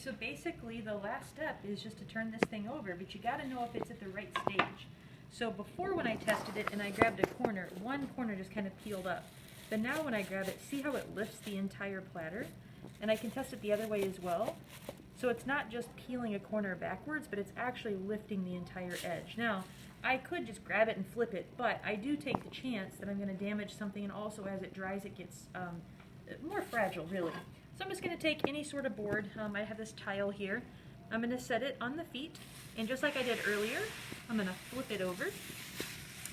so basically the last step is just to turn this thing over, but you got to know if it's at the right stage. So before, when I tested it and I grabbed a corner, one corner just kind of peeled up. But now when I grab it, see how it lifts the entire platter? And I can test it the other way as well. So it's not just peeling a corner backwards, but it's actually lifting the entire edge. Now, I could just grab it and flip it, but I do take the chance that I'm going to damage something, and also as it dries it gets more fragile, really. So I'm just going to take any sort of board. I have this tile here. I'm going to set it on the feet, and just like I did earlier, I'm going to flip it over.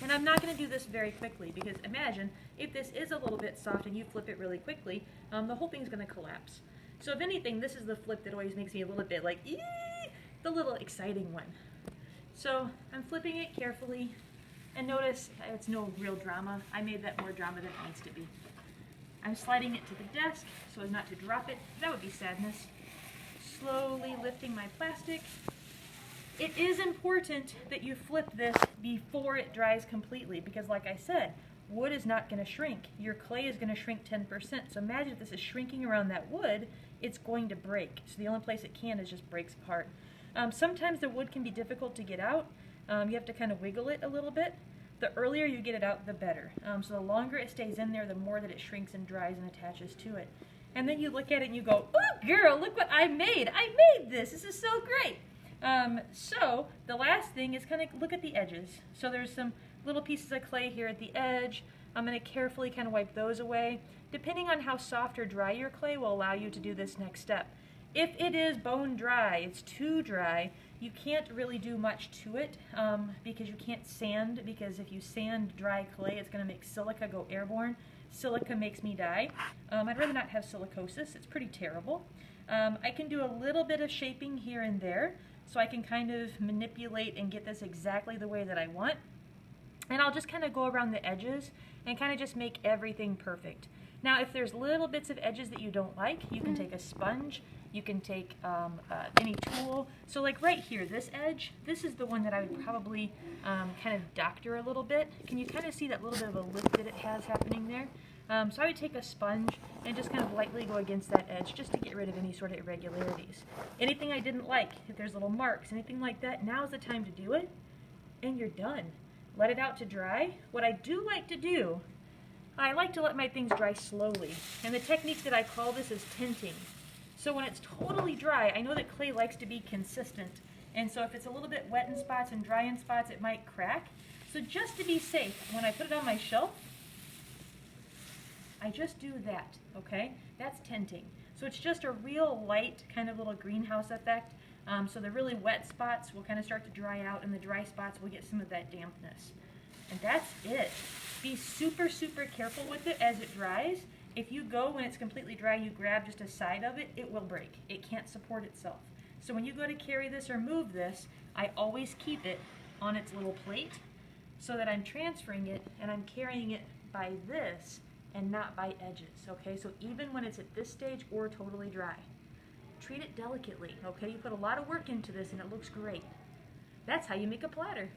And I'm not going to do this very quickly, because imagine if this is a little bit soft and you flip it really quickly, the whole thing's going to collapse. So if anything, this is the flip that always makes me a little bit like, ee! The little exciting one. So I'm flipping it carefully, and notice it's no real drama. I made that more drama than it needs to be. I'm sliding it to the desk so as not to drop it. That would be sadness. Slowly lifting my plastic. It is important that you flip this before it dries completely, because like I said, wood is not going to shrink. Your clay is going to shrink 10%. So imagine if this is shrinking around that wood, it's going to break. So the only place it can is just breaks apart. Sometimes the wood can be difficult to get out. You have to kind of wiggle it a little bit. The earlier you get it out, the better. So the longer it stays in there, the more that it shrinks and dries and attaches to it. And then you look at it and you go, "Oh girl, look what I made! I made this! This is so great!" So the last thing is kind of look at the edges. So there's some little pieces of clay here at the edge. I'm going to carefully kind of wipe those away. Depending on how soft or dry your clay will allow you to do this next step. If it is bone dry, it's too dry, you can't really do much to it because you can't sand, because if you sand dry clay, it's going to make silica go airborne. Silica makes me die. I'd rather not have silicosis. It's pretty terrible. I can do a little bit of shaping here and there, so I can kind of manipulate and get this exactly the way that I want. And I'll just kind of go around the edges and kind of just make everything perfect. Now, if there's little bits of edges that you don't like, you can take a sponge, you can take any tool. So like right here, this edge, this is the one that I would probably kind of doctor a little bit. Can you kind of see that little bit of a lift that it has happening there? So I would take a sponge and just kind of lightly go against that edge just to get rid of any sort of irregularities. Anything I didn't like, if there's little marks, anything like that, now's the time to do it, and you're done. Let it out to dry. What I do like to do, I like to let my things dry slowly. And the technique that I call this is tinting. So when it's totally dry, I know that clay likes to be consistent. And so if it's a little bit wet in spots and dry in spots, it might crack. So just to be safe, when I put it on my shelf, I just do that, okay? That's tinting. So it's just a real light kind of little greenhouse effect. So the really wet spots will kind of start to dry out, and the dry spots will get some of that dampness. And that's it. Be super, super careful with it as it dries. If you go when it's completely dry, you grab just a side of it, it will break. It can't support itself. So when you go to carry this or move this, I always keep it on its little plate so that I'm transferring it and I'm carrying it by this and not by edges, okay? So even when it's at this stage or totally dry, treat it delicately, okay? You put a lot of work into this and it looks great. That's how you make a platter.